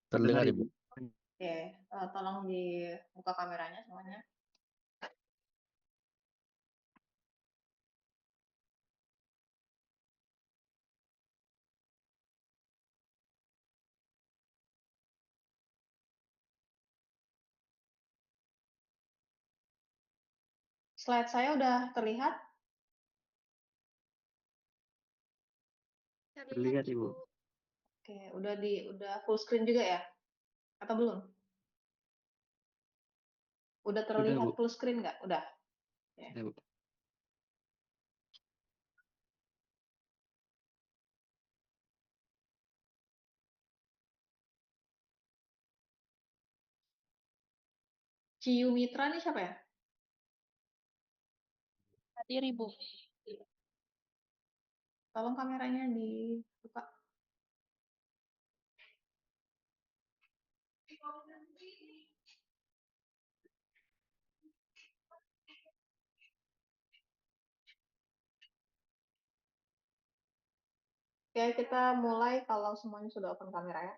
Terdengar, Terdengar, Ibu. Ibu. Oke, tolong dibuka kameranya semuanya. Slide saya udah terlihat? Terlihat, Ibu. Oke, udah full screen juga ya? Atau belum? Udah Sudah, terlihat Bu. full screen nggak? Udah. Oke. Sudah, Bu. Ciyu Mitra nih siapa ya? Hadir Ibu. Tolong kameranya dibuka. Oke, kita mulai kalau semuanya sudah open kamera ya.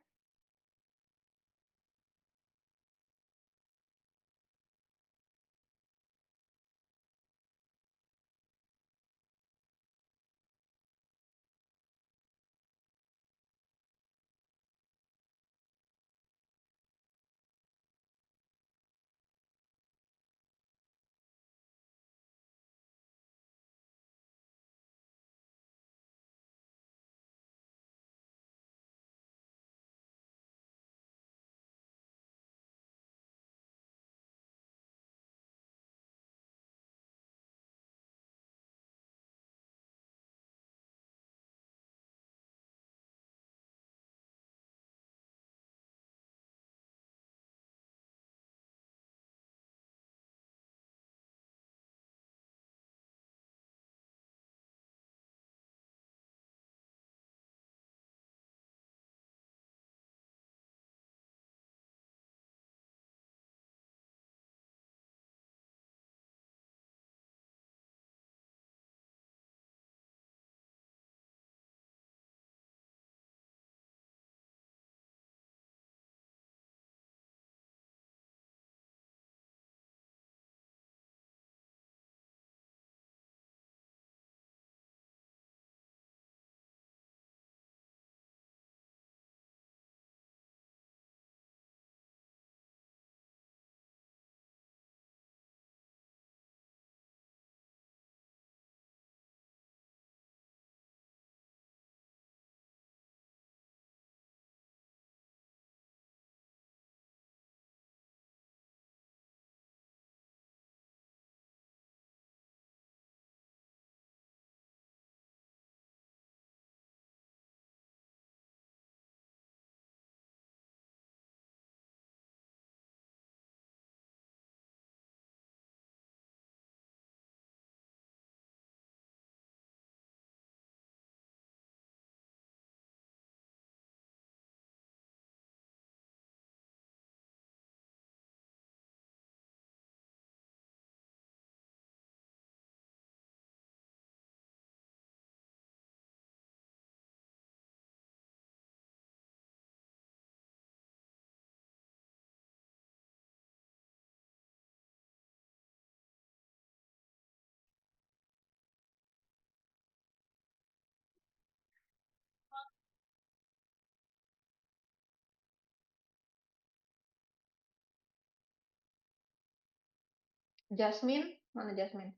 Jasmine, mana Jasmine?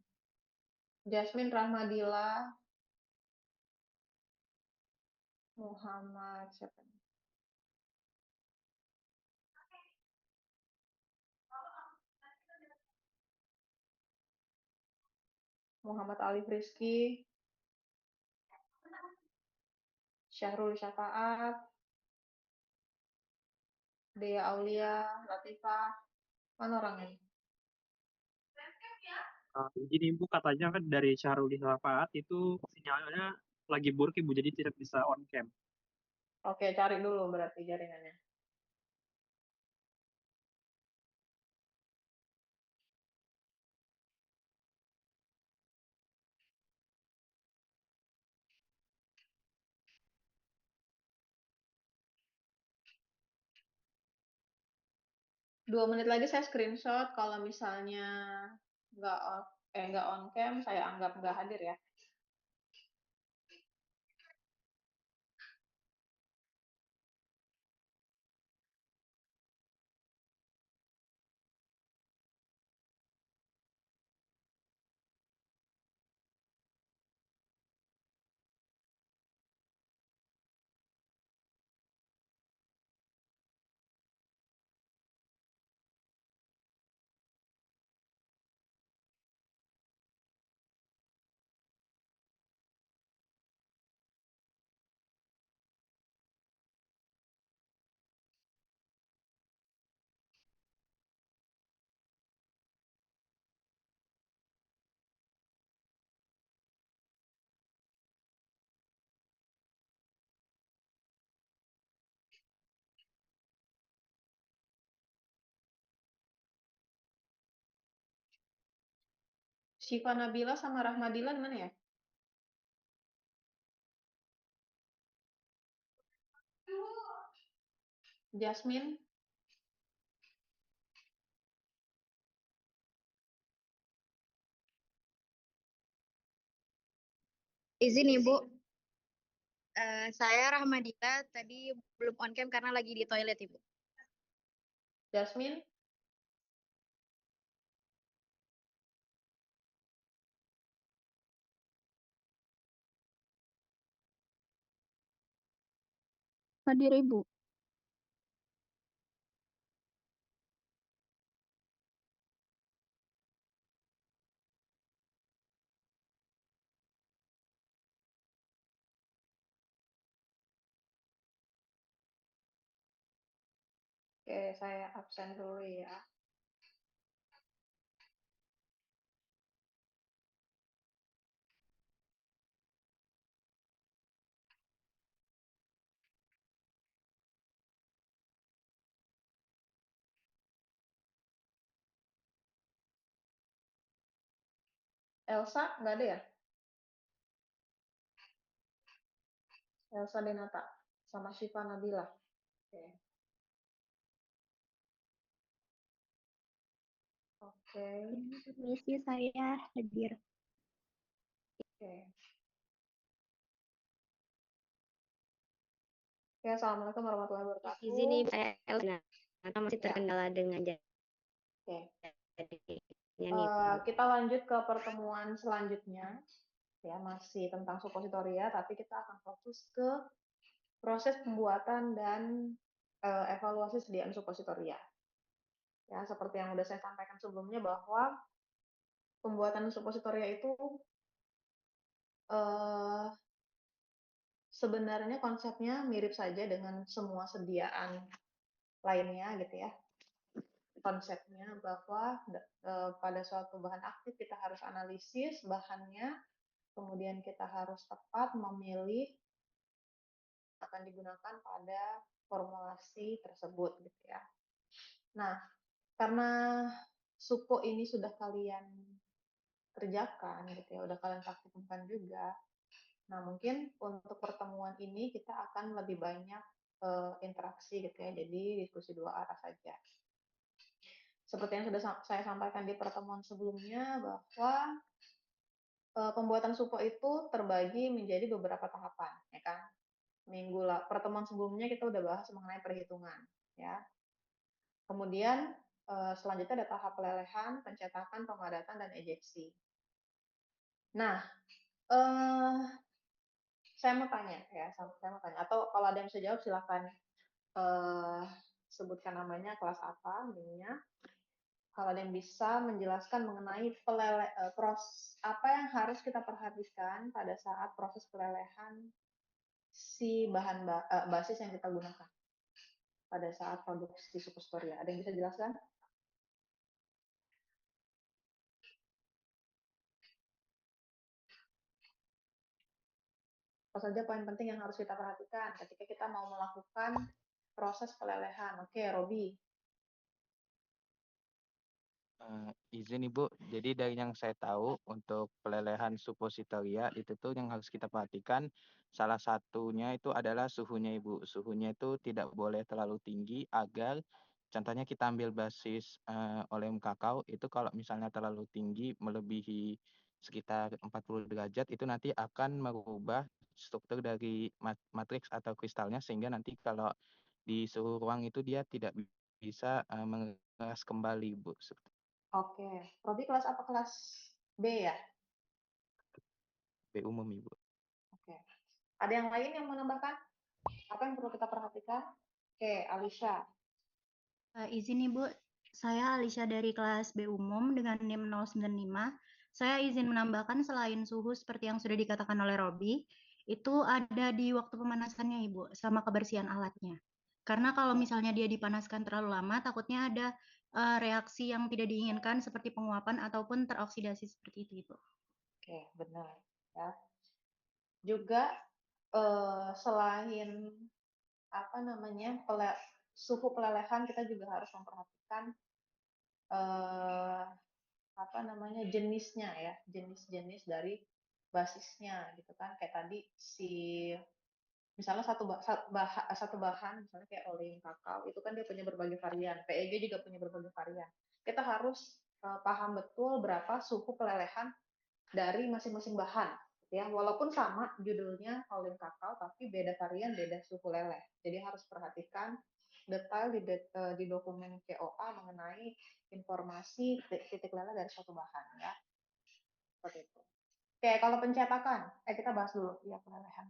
Jasmine Rahmadila Muhammad siapa nih? Muhammad Alif Rizky, Syahrul Syafaat, Dea Aulia, Latifah, mana orangnya? Jadi, Ibu, katanya kan dari Syahrul Safaat itu sinyalnya lagi buruk, Ibu, jadi tidak bisa on cam. Oke, cari dulu berarti jaringannya. 2 menit lagi saya screenshot, kalau misalnya nggak on cam, saya anggap nggak hadir ya. Syifa Nabila sama Rahmadila gimana ya? Jasmine, Izin Ibu, saya Rahmadita tadi belum on cam karena lagi di toilet Ibu. Jasmine, Hadir Ibu. oke saya absen dulu ya. Elsa nggak ada ya? Elsa Denata sama Syifa Nabila. Oke. Oke. Permisi saya hadir. Oke. Oke, assalamualaikum warahmatullahi wabarakatuh. Izin nih saya Elsa, karena masih Ya. terkendala dengan Oke. jadinya nih Bu. Kita lanjut ke pertemuan selanjutnya. Ya, masih tentang supositoria, tapi kita akan fokus ke proses pembuatan dan evaluasi sediaan supositoria. Ya, seperti yang sudah saya sampaikan sebelumnya bahwa pembuatan supositoria itu eh, sebenarnya konsepnya mirip saja dengan semua sediaan lainnya gitu ya. Konsepnya bahwa pada suatu bahan aktif kita harus analisis bahannya, kemudian kita harus tepat memilih akan digunakan pada formulasi tersebut gitu ya. Nah, karena supo ini sudah kalian kerjakan gitu ya, udah kalian praktikumkan juga. Nah, mungkin untuk pertemuan ini kita akan lebih banyak interaksi gitu ya, jadi diskusi dua arah saja. Seperti yang sudah saya sampaikan di pertemuan sebelumnya bahwa pembuatan supo itu terbagi menjadi beberapa tahapan, ya kan? Pertemuan sebelumnya kita udah bahas mengenai perhitungan, ya. Kemudian selanjutnya ada tahap pelelehan, pencetakan, pemadatan, dan ejeksi. Nah, saya mau tanya ya, atau kalau ada yang bisa jawab silakan sebutkan namanya, kelas apa, ininya. Kalau ada yang bisa menjelaskan mengenai apa yang harus kita perhatikan pada saat proses pelelehan si basis yang kita gunakan pada saat produksi supositoria. Ada yang bisa jelaskan? Apa saja poin penting yang harus kita perhatikan ketika kita mau melakukan proses pelelehan? Oke, Robi. Izin Ibu, jadi dari yang saya tahu untuk pelelehan supositoria itu tuh yang harus kita perhatikan salah satunya itu adalah suhunya Ibu. Suhunya itu tidak boleh terlalu tinggi agar Contohnya kita ambil basis oleum kakao itu kalau misalnya terlalu tinggi melebihi sekitar 40 derajat itu nanti akan merubah struktur dari matriks atau kristalnya sehingga nanti kalau di suhu ruang itu dia tidak bisa mengeras kembali, Bu. Oke, Robi kelas apa? Kelas B ya? B umum, Ibu. Oke. Ada yang lain yang mau menambahkan? Apa yang perlu kita perhatikan? Oke, Alisha. Izin Ibu, saya Alisha dari kelas B umum dengan NIM 095. Saya izin menambahkan selain suhu seperti yang sudah dikatakan oleh Robi, itu ada di waktu pemanasannya Ibu, sama kebersihan alatnya. Karena kalau misalnya dia dipanaskan terlalu lama, takutnya ada reaksi yang tidak diinginkan seperti penguapan ataupun teroksidasi seperti itu Ibu. Oke, benar. Ya. Juga selain apa namanya suhu pelelehan, kita juga harus memperhatikan apa namanya jenisnya ya, jenis-jenis dari basisnya gitu kan. Kayak tadi misalnya satu bahan misalnya kayak oleum kakao itu kan dia punya berbagai varian, PEG juga punya berbagai varian. Kita harus paham betul berapa suhu pelelehan dari masing-masing bahan ya, walaupun sama judulnya oleum kakao tapi beda varian, beda suhu leleh. Jadi harus perhatikan detail di dokumen KOA mengenai informasi titik leleh dari suatu bahan ya. Seperti itu. Oke, kalau pencetakan, kita bahas dulu ya pelelehan.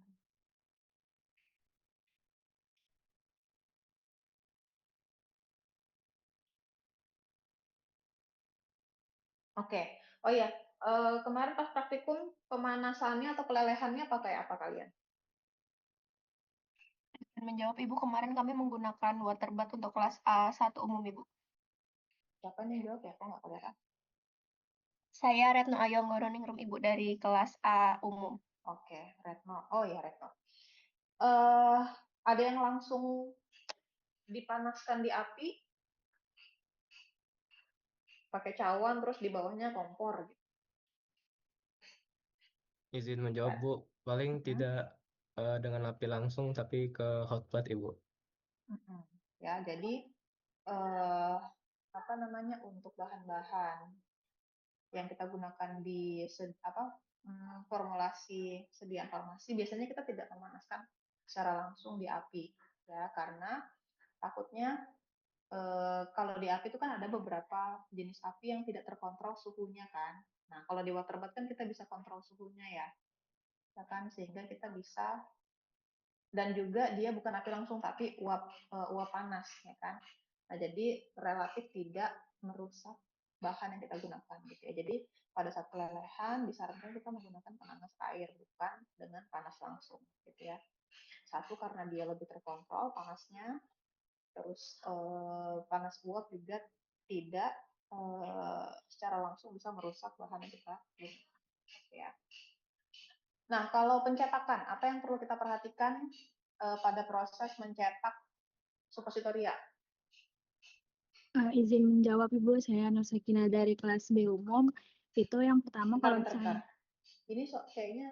Oke. Oh iya, kemarin pas praktikum pemanasannya atau pelelehannya pakai apa kalian? Menjawab Ibu, kemarin kami menggunakan waterbath untuk kelas A1 umum Ibu. Siapa yang jawab ya? Kok nggak kelihatan? Saya Retno Ayonggoroningrum Ibu dari kelas A umum. Oke, Retno. Oh ya, Retno. Ada yang langsung dipanaskan di api pakai cawan terus di bawahnya kompor gitu. Izin menjawab, Bu. Paling tidak dengan api langsung, tapi ke hot plate, Ibu. Ya, jadi apa namanya untuk bahan-bahan yang kita gunakan di formulasi sediaan farmasi biasanya kita tidak memanaskan secara langsung di api ya, karena takutnya kalau di api itu kan ada beberapa jenis api yang tidak terkontrol suhunya kan. Nah, kalau di waterbath kan kita bisa kontrol suhunya ya kan, sehingga kita bisa, dan juga dia bukan api langsung tapi uap panas ya kan. Nah, jadi relatif tidak merusak bahan yang kita gunakan gitu ya. Jadi pada saat pelelehan disarankan kita menggunakan penanas air bukan dengan panas langsung gitu ya. Satu karena dia lebih terkontrol panasnya, terus panas uap juga tidak secara langsung bisa merusak bahan yang kita gunakan ya. Nah, kalau pencetakan, apa yang perlu kita perhatikan pada proses mencetak suppositoria? Izin menjawab Ibu, saya Nur Sakina dari kelas B umum. Itu yang pertama kalau Bentar. misalnya Ini kayaknya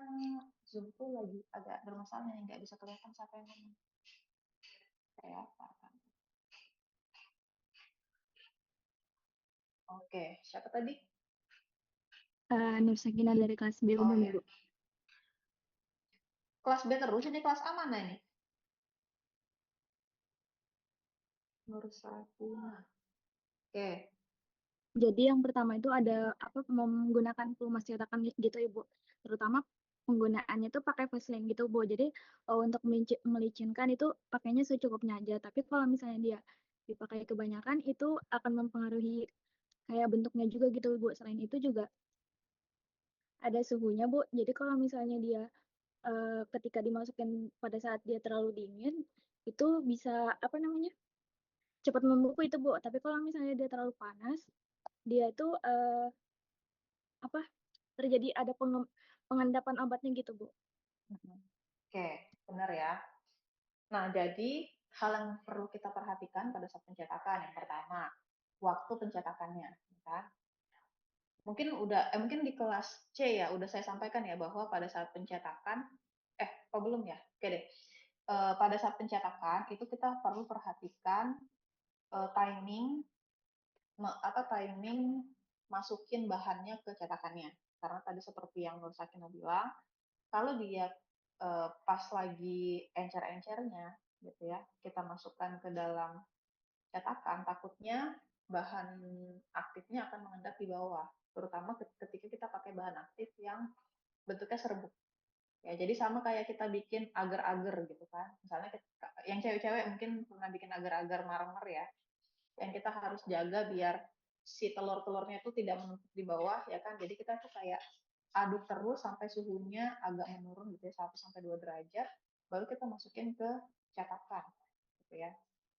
Zoom tuh lagi agak bermasalah nih, nggak bisa kelihatan siapa yang ngomong. Saya akan. Oke, siapa tadi? Nur Sakina dari kelas B umum ya. Ibu. Kelas B terus, ini kelas A mana ini? Nur Sakina. Oke. Jadi yang pertama itu ada menggunakan pelumas cetakan gitu Ibu. Terutama penggunaannya itu pakai Vaseline gitu Bu. Jadi untuk melicinkan itu pakainya secukupnya aja. Tapi kalau misalnya dia dipakai kebanyakan itu akan mempengaruhi kayak bentuknya juga gitu Bu. Selain itu juga ada suhunya Bu. Jadi kalau misalnya dia ketika dimasukin pada saat dia terlalu dingin itu bisa cepat membeku itu Bu. Tapi kalau misalnya dia terlalu panas dia itu terjadi ada pengendapan obatnya gitu Bu. Oke, benar ya. Nah, jadi hal yang perlu kita perhatikan pada saat pencetakan yang pertama, waktu pencetakannya, kan? Mungkin di kelas C ya udah saya sampaikan ya bahwa pada saat pencetakan belum ya? Oke deh. Pada saat pencetakan itu kita perlu perhatikan timing timing masukin bahannya ke cetakannya. Karena tadi seperti yang Nur Sakina bilang, kalau dia pas lagi encer-encernya gitu ya, kita masukkan ke dalam cetakan, takutnya bahan aktifnya akan mengendap di bawah, terutama ketika kita pakai bahan aktif yang bentuknya serbuk. Ya, jadi sama kayak kita bikin agar-agar gitu kan. Misalnya yang cewek-cewek mungkin pernah bikin agar-agar marmer ya, yang kita harus jaga biar si telur-telurnya itu tidak menumpuk di bawah ya kan. Jadi kita tuh kayak aduk terus sampai suhunya agak menurun gitu ya, 1 sampai 2 derajat, baru kita masukin ke cetakan gitu ya.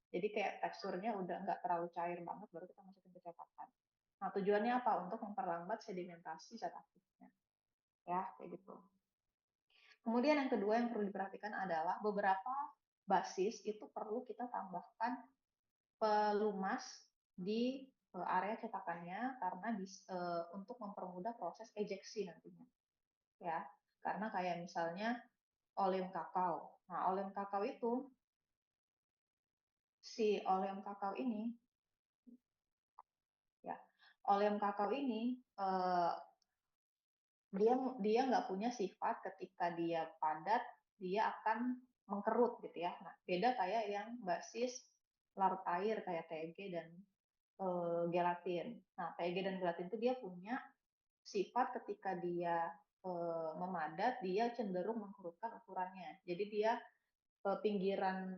Jadi kayak teksturnya udah nggak terlalu cair banget, baru kita masukin ke cetakan. Nah, tujuannya apa? Untuk memperlambat sedimentasi zat aktifnya. Ya, kayak gitu. Kemudian yang kedua yang perlu diperhatikan adalah beberapa basis itu perlu kita tambahkan pelumas di area cetakannya karena untuk mempermudah proses ejeksi nantinya. Ya, karena kayak misalnya oleum kakao. Nah, oleum kakao itu si oleum kakao ini ya, oleum kakao ini dia nggak punya sifat ketika dia padat dia akan mengkerut gitu ya. Nah, beda kayak yang basis larut air kayak TEG dan gelatin. Nah, TEG dan gelatin itu dia punya sifat ketika dia memadat dia cenderung mengkerutkan ukurannya. Jadi dia pinggiran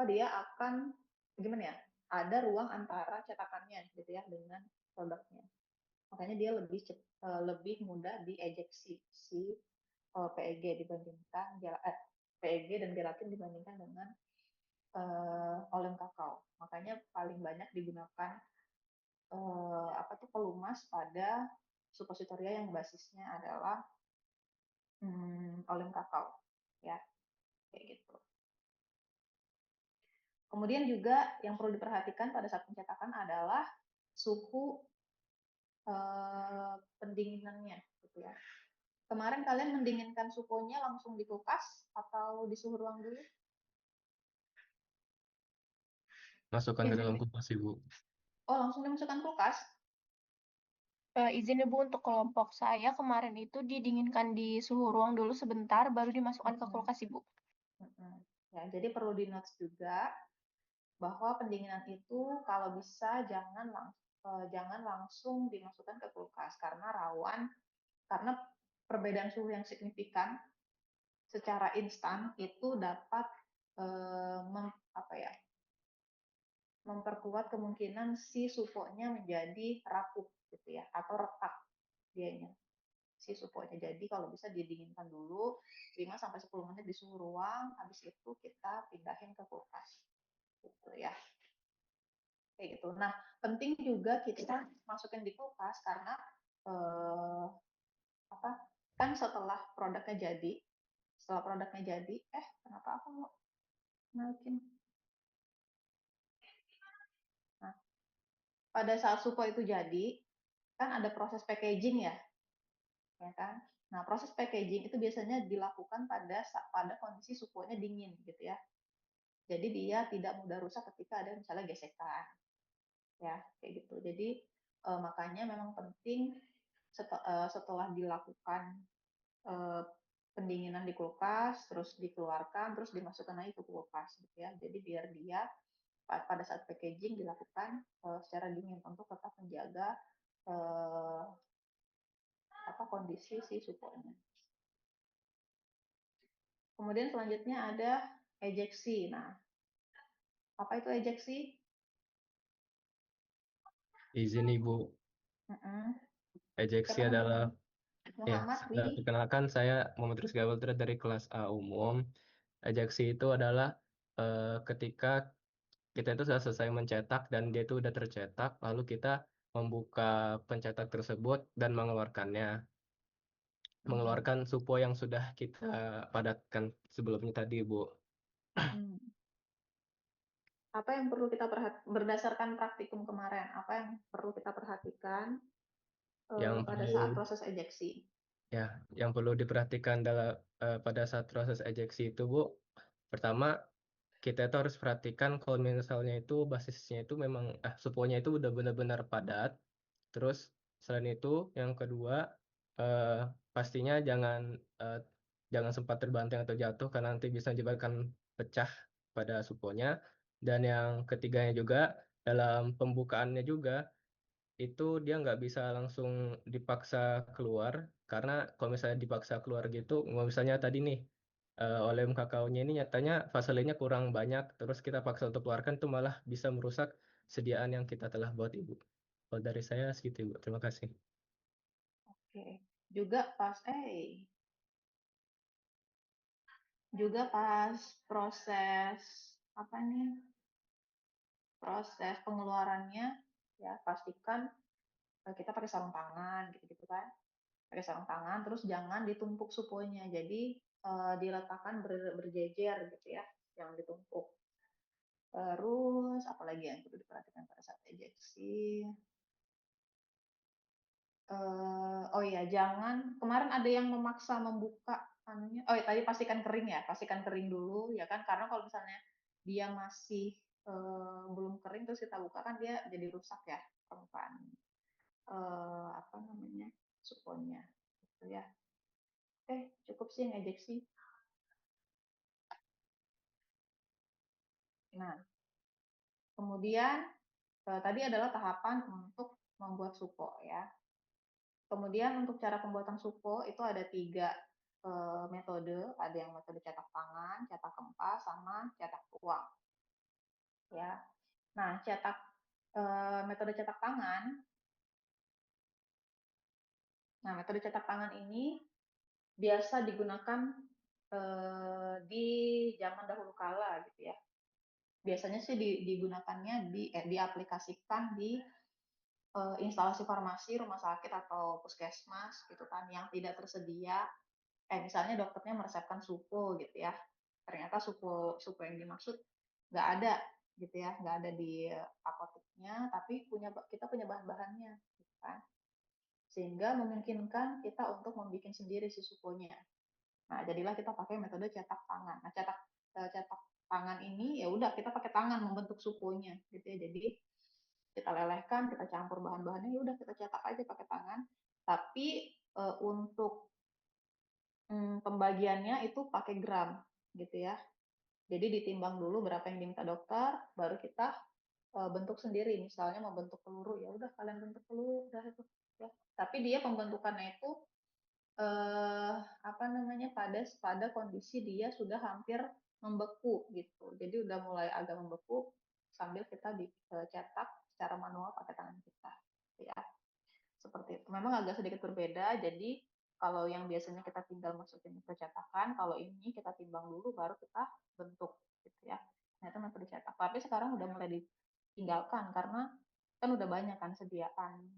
dia akan gimana ya? Ada ruang antara cetakannya gitu ya dengan produknya. Makanya dia lebih mudah diejeksi si PEG dibandingkan PEG dan gelatin dibandingkan dengan oleum kakao. Makanya paling banyak digunakan pelumas pada suppositoria yang basisnya adalah oleum kakao, ya kayak gitu. Kemudian juga yang perlu diperhatikan pada saat pencetakan adalah suhu pendinginannya, gitu ya. Kemarin kalian mendinginkan suhunya langsung di kulkas atau di suhu ruang dulu? Masukkan ke dalam kulkas, Ibu. Oh, langsung dimasukkan kulkas? Izin Ibu untuk kelompok saya kemarin itu didinginkan di suhu ruang dulu sebentar, baru dimasukkan ke kulkas Ibu. Ya, jadi perlu di-notes juga bahwa pendinginan itu kalau bisa jangan langsung dimasukkan ke kulkas karena karena perbedaan suhu yang signifikan secara instan itu dapat memperkuat kemungkinan si suponya menjadi rapuh gitu ya atau retak dianya si suponya. Jadi kalau bisa didinginkan dulu 5 sampai 10 menit di suhu ruang, habis itu kita pindahin ke kulkas. Gitu ya. Kayak gitu. Nah, penting juga kita masukin di kulkas karena kan setelah produknya jadi, kenapa aku mau naikin? Nah, pada saat supo itu jadi, kan ada proses packaging ya kan? Nah, proses packaging itu biasanya dilakukan pada kondisi suponya dingin gitu ya. Jadi dia tidak mudah rusak ketika ada misalnya gesekan. Ya, kayak gitu. Jadi makanya memang penting setelah dilakukan pendinginan di kulkas, terus dikeluarkan, terus dimasukkan lagi ke kulkas gitu ya. Jadi biar dia pada saat packaging dilakukan secara dingin untuk tetap menjaga kondisi si suponya. Kemudian selanjutnya ada ejeksi. Nah, apa itu ejeksi? Izin Ibu. Ejeksi adalah perkenalkan saya Muhammad Rizky Abdul dari kelas A umum. Ejeksi itu adalah ketika kita itu sudah selesai mencetak dan dia itu sudah tercetak, lalu kita membuka pencetak tersebut dan mengeluarkannya. Mengeluarkan supo yang sudah kita padatkan sebelumnya tadi, Bu. Apa yang perlu kita berdasarkan praktikum kemarin, apa yang perlu kita perhatikan pada saat proses ejeksi? Ya, yang perlu diperhatikan pada saat proses ejeksi itu, Bu, pertama kita itu harus perhatikan kalau misalnya itu basisnya itu memang suponya itu udah benar-benar padat. Terus selain itu yang kedua pastinya jangan sempat terbanting atau jatuh karena nanti bisa menyebabkan pecah pada suponya. Dan yang ketiganya juga dalam pembukaannya juga itu dia nggak bisa langsung dipaksa keluar karena kalau misalnya dipaksa keluar gitu, misalnya tadi nih olem kakaonya ini nyatanya vaselinnya kurang banyak, terus kita paksa untuk keluarkan itu malah bisa merusak sediaan yang kita telah buat Ibu. Kalau dari saya segitu Ibu, terima kasih. Oke, juga pas proses apa nih, proses pengeluarannya ya pastikan kita pakai sarung tangan gitu kan, pakai sarung tangan, terus jangan ditumpuk suponya, jadi diletakkan berjejer gitu ya, yang ditumpuk. Terus apalagi yang perlu diperhatikan pada saat ejeksi? Oh iya, jangan, kemarin ada yang memaksa membuka anunya. Oh ya, tadi pastikan kering ya, pastikan kering dulu ya kan, karena kalau misalnya dia masih belum kering terus kita buka kan dia jadi rusak ya permukaan apa namanya, suponya gitu ya. Cukup sih yang ejeksi. Nah, kemudian tadi adalah tahapan untuk membuat supo ya. Kemudian untuk cara pembuatan supo itu ada 3 metode, ada yang metode cetak tangan, cetak kempas, sama cetak tuang. Ya. Nah, metode cetak tangan. Nah, metode cetak tangan ini biasa digunakan di zaman dahulu kala gitu ya. Biasanya sih digunakannya diaplikasikan di instalasi farmasi, rumah sakit atau puskesmas gitu kan, yang tidak tersedia. Misalnya dokternya meresepkan supo gitu ya, ternyata supo yang dimaksud nggak ada gitu ya, nggak ada di apoteknya, tapi kita punya bahan-bahannya gitu kan, sehingga memungkinkan kita untuk membuat sendiri si suponya. Nah, jadilah kita pakai metode cetak tangan. Nah, cetak tangan ini ya udah kita pakai tangan membentuk suponya gitu ya. Jadi kita lelehkan, kita campur bahan-bahannya, ya udah kita cetak aja pakai tangan. Tapi untuk pembagiannya itu pakai gram gitu ya. Jadi ditimbang dulu berapa yang diminta dokter, baru kita bentuk sendiri. Misalnya mau bentuk peluru, ya udah kalian bentuk peluru, udah itu. Ya. Tapi dia pembentukannya itu apa namanya, pada kondisi dia sudah hampir membeku gitu. Jadi udah mulai agak membeku sambil kita dicetak secara manual pakai tangan kita. Ya, seperti itu. Memang agak sedikit berbeda. Jadi kalau yang biasanya kita tinggal masukin ke cetakan, kalau ini kita timbang dulu baru kita bentuk gitu ya. Nah, itu metode cetak. Tapi sekarang udah mulai ditinggalkan karena kan udah banyak kan sediaan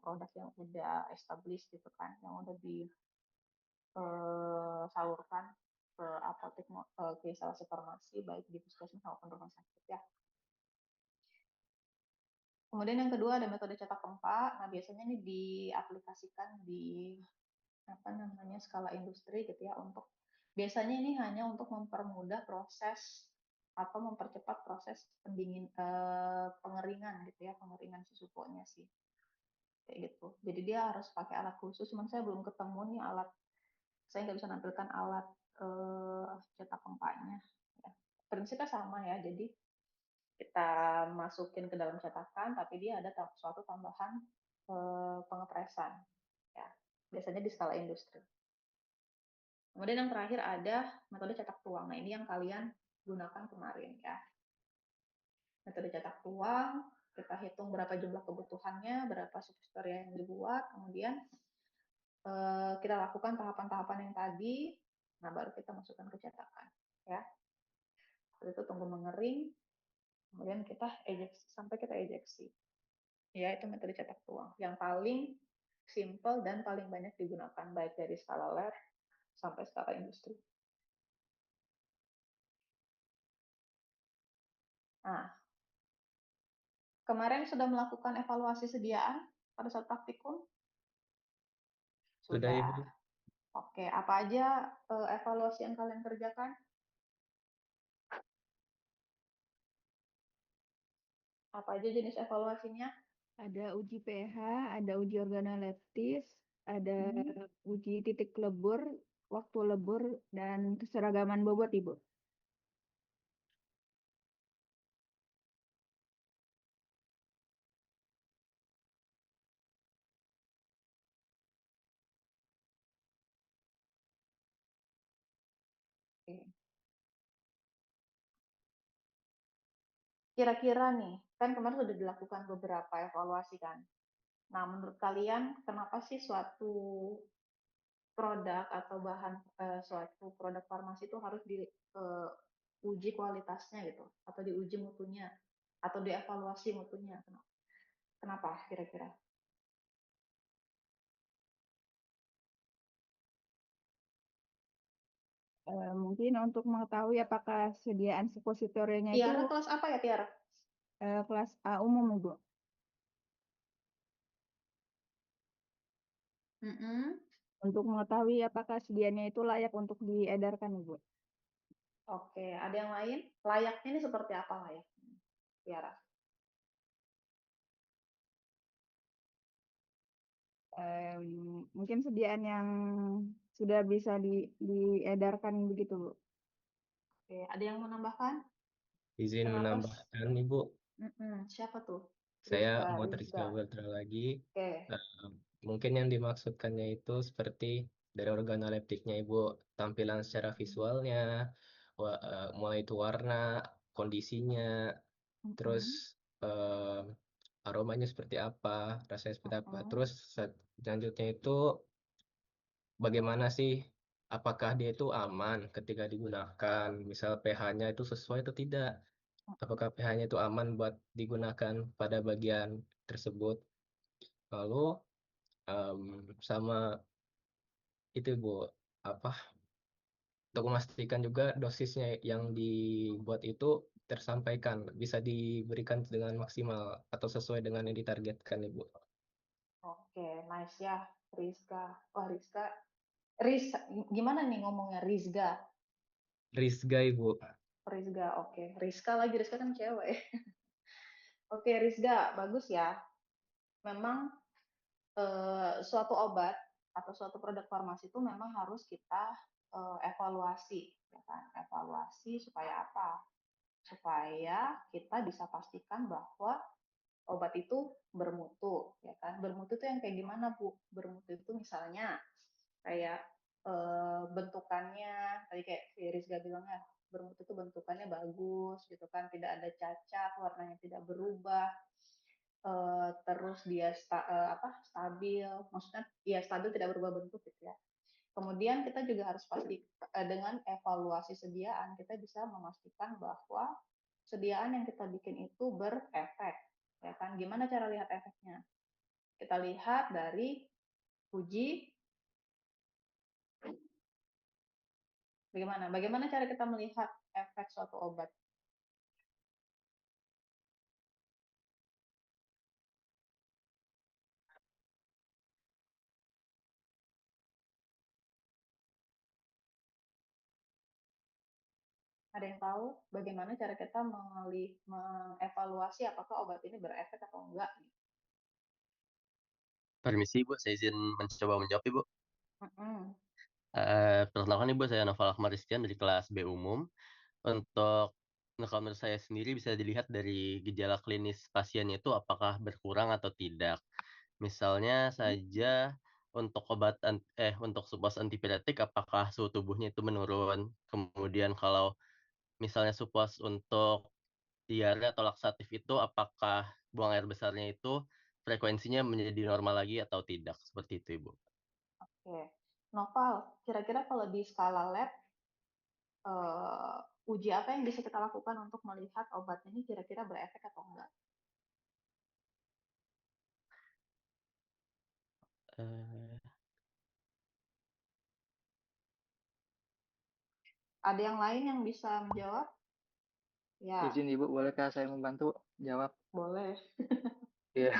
produk yang udah established gitu kan, yang udah disalurkan ke apotek, ke instalasi farmasi baik di puskesmas maupun rumah sakit ya. Kemudian yang kedua ada metode cetak tempat. Nah, biasanya ini diaplikasikan di apa namanya, skala industri gitu ya, untuk biasanya ini hanya untuk mempermudah proses atau mempercepat proses pengeringan gitu ya, pengeringan si suponya sih. Kayak gitu. Jadi dia harus pakai alat khusus, cuman saya belum ketemu nih alat, saya nggak bisa nampilkan alat cetak tempatnya. Ya. Prinsipnya sama ya, jadi kita masukin ke dalam cetakan, tapi dia ada suatu tambahan pengepresan. Ya, biasanya di skala industri. Kemudian yang terakhir ada metode cetak tuang. Nah, ini yang kalian gunakan kemarin ya. Metode cetak tuang, kita hitung berapa jumlah kebutuhannya, berapa substitusi yang dibuat, kemudian kita lakukan tahapan-tahapan yang tadi, nah baru kita masukkan ke cetakan. Ya. Setelah itu tunggu mengering, kemudian kita ejeksi sampai kita ejeksi. Ya, itu metode cetak tuang yang paling simple dan paling banyak digunakan baik dari skala lab sampai skala industri. Nah, kemarin sudah melakukan evaluasi sediaan pada saat praktikum? Sudah Ibu. Oke, apa aja evaluasi yang kalian kerjakan? Apa aja jenis evaluasinya? Ada uji pH, ada uji organoleptis, ada uji titik lebur, waktu lebur, dan keseragaman bobot, Ibu. Oke. Kira-kira nih, kan kemarin sudah dilakukan beberapa evaluasi kan. Nah, menurut kalian kenapa sih suatu produk atau bahan suatu produk farmasi itu harus diuji kualitasnya gitu, atau diuji mutunya, atau dievaluasi mutunya? Kenapa kira-kira? Mungkin untuk mengetahui apakah sediaan suppositorinya itu Tiara kelas apa ya, Tiara? kelas A umum, Ibu. Untuk mengetahui apakah sediaannya itu layak untuk diedarkan, Ibu. Oke, ada yang lain? Layaknya ini seperti apa layaknya, Tiara? Mungkin sediaan yang sudah bisa diedarkan begitu, Bu. Oke, ada yang mau menambahkan? Izin Kenapa? menambahkan, Ibu. Siapa tuh? Saya Rizka, mau Rizka. Gaweltra lagi. Oke. Mungkin yang dimaksudkannya itu seperti dari organoleptiknya, Ibu, tampilan secara visualnya, mulai itu warna, kondisinya, terus aromanya seperti apa, rasanya seperti apa. Terus selanjutnya itu bagaimana sih, apakah dia itu aman ketika digunakan, misal pH-nya itu sesuai atau tidak. Apakah pH-nya itu aman buat digunakan pada bagian tersebut. Lalu sama itu Bu, apa, untuk memastikan juga dosisnya yang dibuat itu tersampaikan, bisa diberikan dengan maksimal atau sesuai dengan yang ditargetkan, Ibu. Oke, nice ya, Rizka. Wah, Rizka. Gimana nih ngomongnya Rizga? Rizga, Ibu. Rizga, oke. Rizka lagi, Rizka kan cewek. Oke, Rizga, bagus ya. Memang suatu obat atau suatu produk farmasi itu memang harus kita evaluasi, ya kan? Evaluasi supaya apa? Supaya kita bisa pastikan bahwa obat itu bermutu, ya kan? Bermutu itu yang kayak gimana, Bu? Bermutu itu misalnya kayak bentukannya, tadi kayak si Rizga bilang ya, bermutu itu bentukannya bagus, gitu kan? Tidak ada cacat, warnanya tidak berubah, terus dia stabil, maksudnya ya stabil tidak berubah bentuk gitu ya. Kemudian kita juga harus pasti dengan evaluasi sediaan kita bisa memastikan bahwa sediaan yang kita bikin itu berefek, ya kan? Gimana cara lihat efeknya? Kita lihat dari uji. Bagaimana cara kita melihat efek suatu obat? Ada yang tahu bagaimana cara kita mengevaluasi apakah obat ini berefek atau enggak? Permisi Ibu, saya izin mencoba menjawab Ibu. Mm-mm. Perkenalkan Ibu, saya Noval Ahmaristian dari kelas B umum. Untuk kalau menurut saya sendiri bisa dilihat dari gejala klinis pasien itu apakah berkurang atau tidak. Misalnya saja untuk untuk supos antipiretik apakah suhu tubuhnya itu menurun. Kemudian kalau misalnya supos untuk diare atau laksatif itu apakah buang air besarnya itu frekuensinya menjadi normal lagi atau tidak. Seperti itu Ibu. Oke, Noval, kira-kira kalau di skala lab, uji apa yang bisa kita lakukan untuk melihat obat ini kira-kira berefek atau enggak? Ada yang lain yang bisa menjawab? Ya. Izin Ibu, bolehkah saya membantu jawab? Boleh. Ya,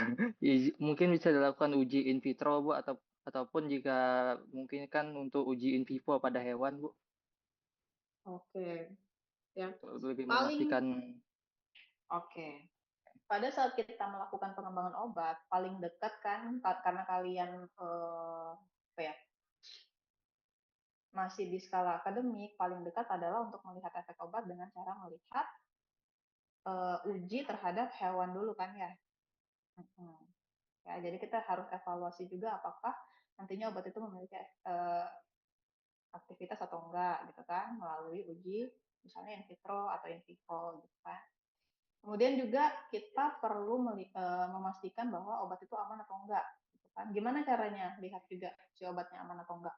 mungkin bisa dilakukan uji in vitro, Bu, ataupun jika mungkin kan untuk uji in vivo pada hewan, Bu. Oke. Ya. Lebih Paling memastikan. Oke. pada saat kita melakukan pengembangan obat, paling dekat kan, karena kalian apa ya, masih di skala akademik, paling dekat adalah untuk melihat efek obat dengan cara melihat uji terhadap hewan dulu kan ya. Ya, jadi kita harus evaluasi juga apakah nantinya obat itu memiliki aktivitas atau enggak gitu kan, melalui uji misalnya in vitro atau in vivo gitu kan. Kemudian juga kita perlu memastikan bahwa obat itu aman atau enggak gitu kan. Gimana caranya lihat juga si obatnya aman atau enggak?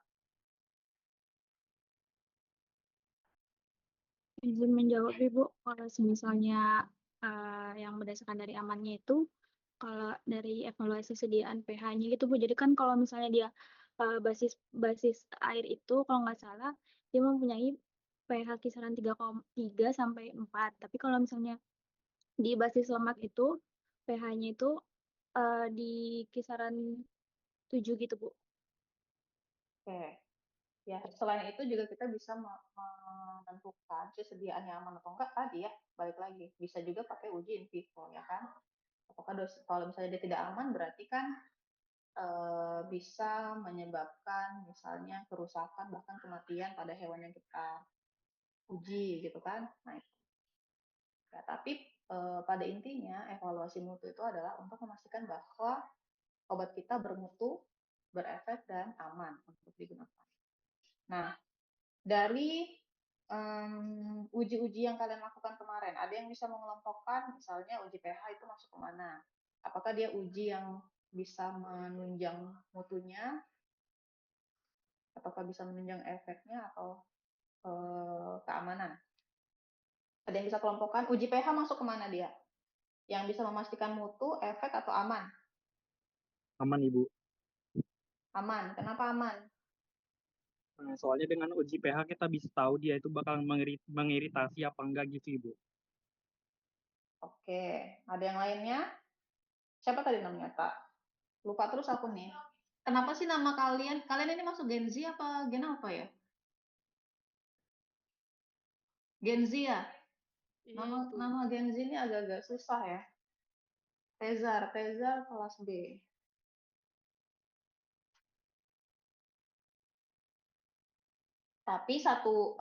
Izin menjawab Ibu, kalau misalnya yang berdasarkan dari amannya itu, kalau dari evaluasi sediaan pH-nya gitu Bu, jadi kan kalau misalnya dia basis air itu kalau nggak salah dia mempunyai pH kisaran 3,3 sampai 4. Tapi kalau misalnya di basis lemak itu pH-nya itu di kisaran 7 gitu Bu. Oke. Ya, selain itu juga kita bisa menentukan sediaannya aman atau enggak tadi ya, balik lagi. Bisa juga pakai uji in vivo ya kan. Apakah kalau misalnya dia tidak aman berarti kan bisa menyebabkan misalnya kerusakan bahkan kematian pada hewan yang kita uji gitu kan. Nah, ya, tapi pada intinya evaluasi mutu itu adalah untuk memastikan bahwa obat kita bermutu, berefek dan aman untuk digunakan. Nah, dari uji-uji yang kalian lakukan kemarin, ada yang bisa mengelompokkan misalnya uji pH itu masuk ke mana? Apakah dia uji yang bisa menunjang mutunya, ataukah bisa menunjang efeknya atau keamanan? Ada yang bisa kelompokkan uji pH masuk ke mana dia? Yang bisa memastikan mutu, efek atau aman? Aman, Ibu. Aman. Kenapa aman? Nah, soalnya dengan uji pH kita bisa tahu dia itu bakal mengiritasi apa enggak gitu, Ibu. Oke, ada yang lainnya? Siapa tadi namanya, Kak? Lupa terus aku nih. Kenapa sih nama kalian ini masuk Gen Z apa Gen apa ya? Gen Z ya? Nama Gen Z ini agak-agak susah ya. Tezar kelas B. Tapi satu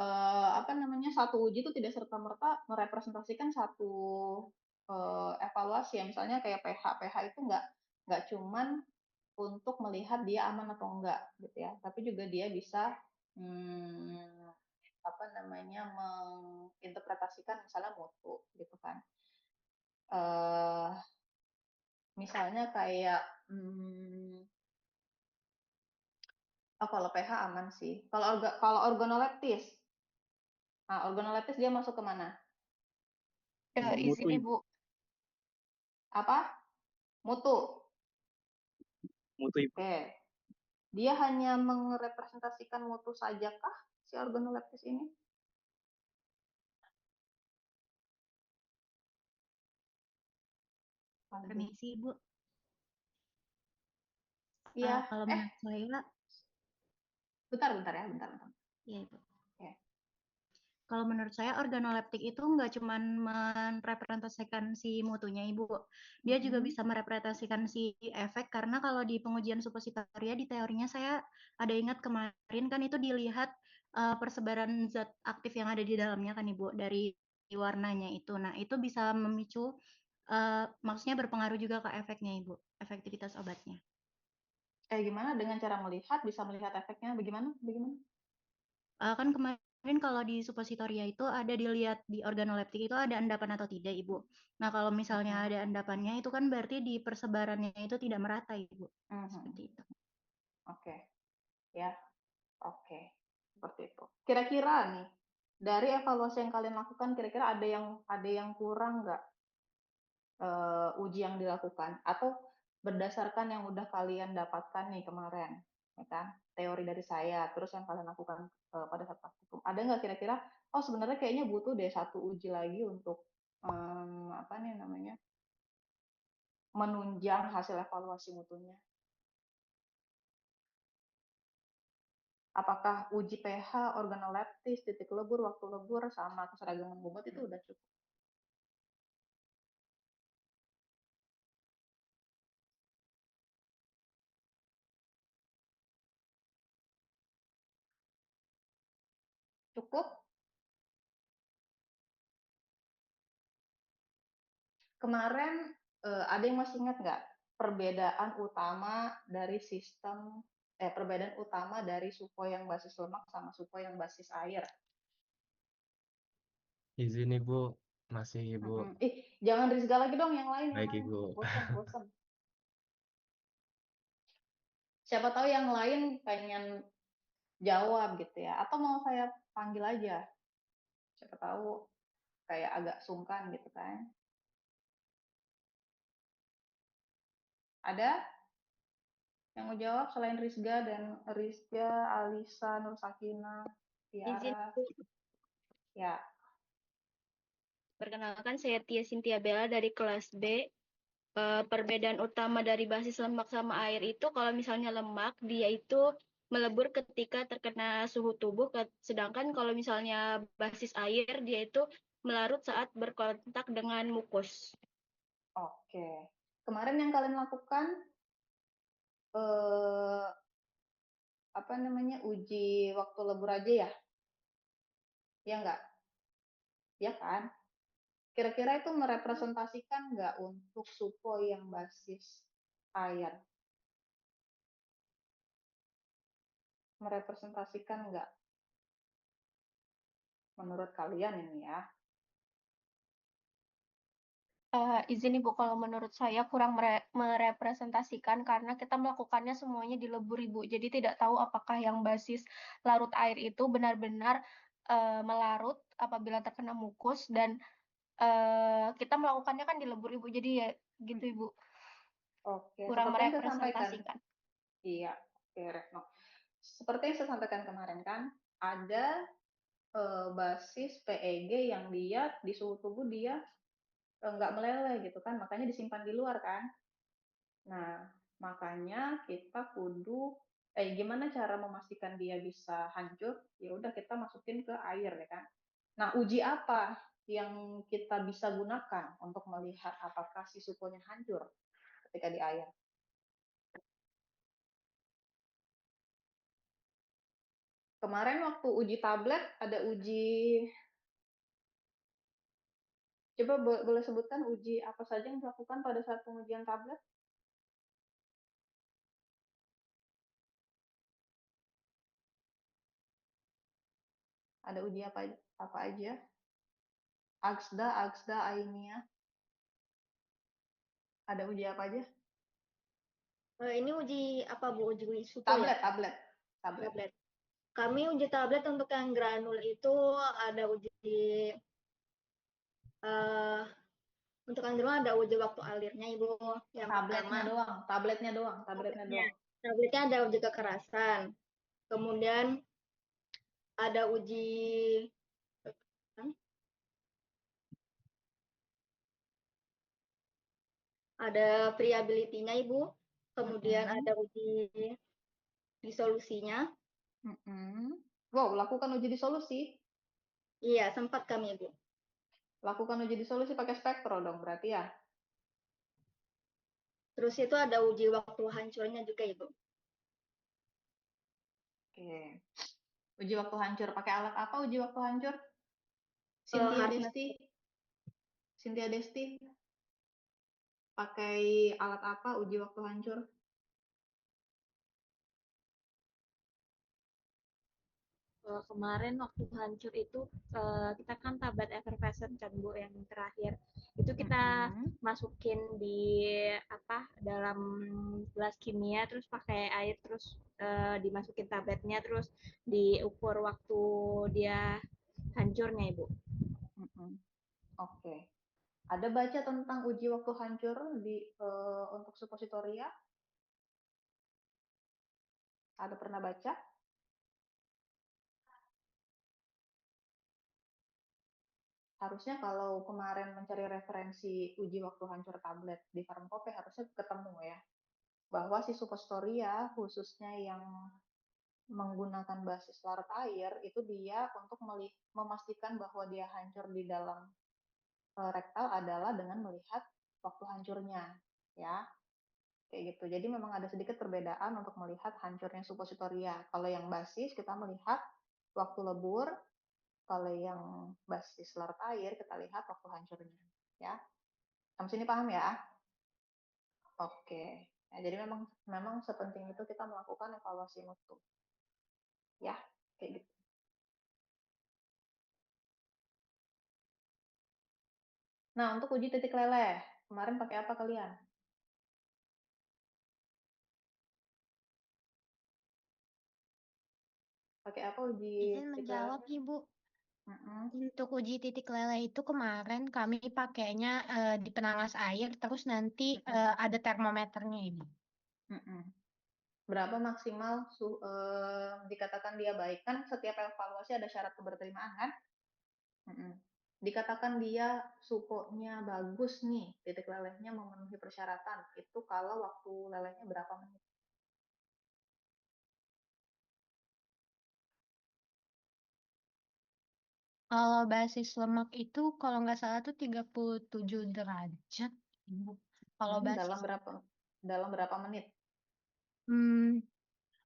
satu uji itu tidak serta merta merepresentasikan satu evaluasi ya. Misalnya kayak pH itu nggak cuman untuk melihat dia aman atau enggak gitu ya, tapi juga dia bisa menginterpretasikan misalnya mutu gitu kan. Misalnya kayak kalau pH aman sih. Kalau organoleptis, nah organoleptis dia masuk ke mana? Izin Ibu. Apa? Mutu. Mutu, Ibu. Oke. Dia hanya merepresentasikan mutu sajakah si organoleptis ini? Permisi, Ibu. Iya. Kalau menurut saya, bentar ya. Iya, Ibu. Oke. Kalau menurut saya organoleptik itu nggak cuma merepresentasikan si mutunya, Ibu. Dia juga bisa merepresentasikan si efek, karena kalau di pengujian suppositoria di teorinya saya ada ingat kemarin kan itu dilihat persebaran zat aktif yang ada di dalamnya kan, Ibu, dari warnanya itu. Nah, itu bisa memicu, maksudnya berpengaruh juga ke efeknya, Ibu, efektivitas obatnya. Gimana dengan cara melihat, bisa melihat efeknya bagaimana? Kan kemarin kalau di suppositoria itu ada dilihat di organoleptik itu ada endapan atau tidak, Ibu. Nah, kalau misalnya ada endapannya itu kan berarti di persebarannya itu tidak merata, Ibu. Seperti itu. Oke. Ya. Oke. Seperti itu. Kira-kira nih, dari evaluasi yang kalian lakukan, kira-kira ada yang kurang nggak uji yang dilakukan? Atau berdasarkan yang udah kalian dapatkan nih kemarin, ya kan? Teori dari saya, terus yang kalian lakukan pada saat praktikum, ada nggak kira-kira? Oh sebenarnya kayaknya butuh deh satu uji lagi untuk menunjang hasil evaluasi mutunya. Apakah uji pH, organoleptis, titik lebur, waktu lebur, sama keseragaman bobot itu udah cukup? Cukup? Kemarin ada yang masih ingat nggak perbedaan utama dari perbedaan utama dari supo yang basis lemak sama supo yang basis air? Izin Ibu, masih Ibu. Jangan Rizga lagi dong, yang lain. Baik Ibu. Bosan. Siapa tahu yang lain pengen jawab gitu ya, atau mau saya panggil aja. Siapa tahu kayak agak sungkan gitu kan. Ada yang mau jawab selain Rizga, Alisa, Nur Sakina, Tiara? Ya. Perkenalkan, saya Tia Cynthia Bella dari kelas B. Perbedaan utama dari basis lemak sama air itu, kalau misalnya lemak, dia itu melebur ketika terkena suhu tubuh, sedangkan kalau misalnya basis air, dia itu melarut saat berkontak dengan mukus. Oke. Kemarin yang kalian lakukan uji waktu lebur aja ya? Ya enggak? Ya kan? Kira-kira itu merepresentasikan nggak untuk supo yang basis air? Merepresentasikan nggak? Menurut kalian ini ya? Izin Ibu, kalau menurut saya kurang merepresentasikan karena kita melakukannya semuanya di lebur Ibu. Jadi tidak tahu apakah yang basis larut air itu benar-benar melarut apabila terkena mukus, dan kita melakukannya kan di lebur Ibu. Jadi ya gitu Ibu. Oke, Kurang seperti yang saya sampaikan. merepresentasikan. Iya, oke Retno. Seperti yang saya sampaikan kemarin kan, ada basis PEG yang dia di suhu tubuh dia nggak meleleh gitu kan, makanya disimpan di luar kan. Nah, makanya kita kudu gimana cara memastikan dia bisa hancur? Ya udah kita masukin ke air ya kan. Nah, uji apa yang kita bisa gunakan untuk melihat apakah si suponya hancur ketika di air? Kemarin waktu uji tablet ada uji, coba boleh sebutkan uji apa saja yang dilakukan pada saat pengujian tablet? Ada uji apa aja? Agsda, Ainia. Ada uji apa aja? Ini uji apa Bu? Uji supo Tablet, ya? Tablet. Kami uji tablet untuk yang granul itu ada uji untuk yang granul ada uji waktu alirnya Ibu. Yang Tabletnya doang. Tabletnya ada uji kekerasan. Kemudian ada uji ada friability-nya Ibu. Kemudian ada uji disolusinya. Wow, lakukan uji disolusi? Iya, sempat kami Ibu. Lakukan uji disolusi pakai spektro dong berarti ya? Terus itu ada uji waktu hancurnya juga Ibu. Oke. Uji waktu hancur pakai alat apa uji waktu hancur? Cynthia Desti pakai alat apa uji waktu hancur? Kemarin waktu hancur itu kita kan tablet effervescent kan Bu yang terakhir. Itu kita masukin di dalam gelas kimia, terus pakai air, terus dimasukin tabletnya, terus diukur waktu dia hancurnya Ibu. Oke. Ada baca tentang uji waktu hancur untuk suppositoria? Ada pernah baca? Harusnya kalau kemarin mencari referensi uji waktu hancur tablet di Pharmacope harusnya ketemu ya, bahwa si suppositoria khususnya yang menggunakan basis larut air itu dia untuk memastikan bahwa dia hancur di dalam rektal adalah dengan melihat waktu hancurnya ya, kayak gitu. Jadi memang ada sedikit perbedaan untuk melihat hancurnya suppositoria. Kalau yang basis kita melihat waktu lebur, Kalau yang basis larut air, kita lihat waktu hancurnya. Ya, sampai sini paham ya? Oke. Ya, jadi memang sepenting itu kita melakukan evaluasi mutu. Ya, kayak gitu. Nah, untuk uji titik leleh, kemarin pakai apa kalian? Pakai apa uji Izin titik menjawab, lelehnya? Ibu. Mm-mm. Untuk uji titik leleh itu kemarin kami pakainya di penalas air, terus nanti ada termometernya, Ibu. Mm-mm. Berapa maksimal dikatakan dia baik? Kan setiap evaluasi ada syarat keberterimaan kan? Mm-mm. Dikatakan dia suponya bagus nih, titik lelehnya memenuhi persyaratan. Itu kalau waktu lelehnya berapa menit? Kalau basis lemak itu kalau nggak salah tuh 37 derajat, Ibu. Kalau basis Dalam berapa menit?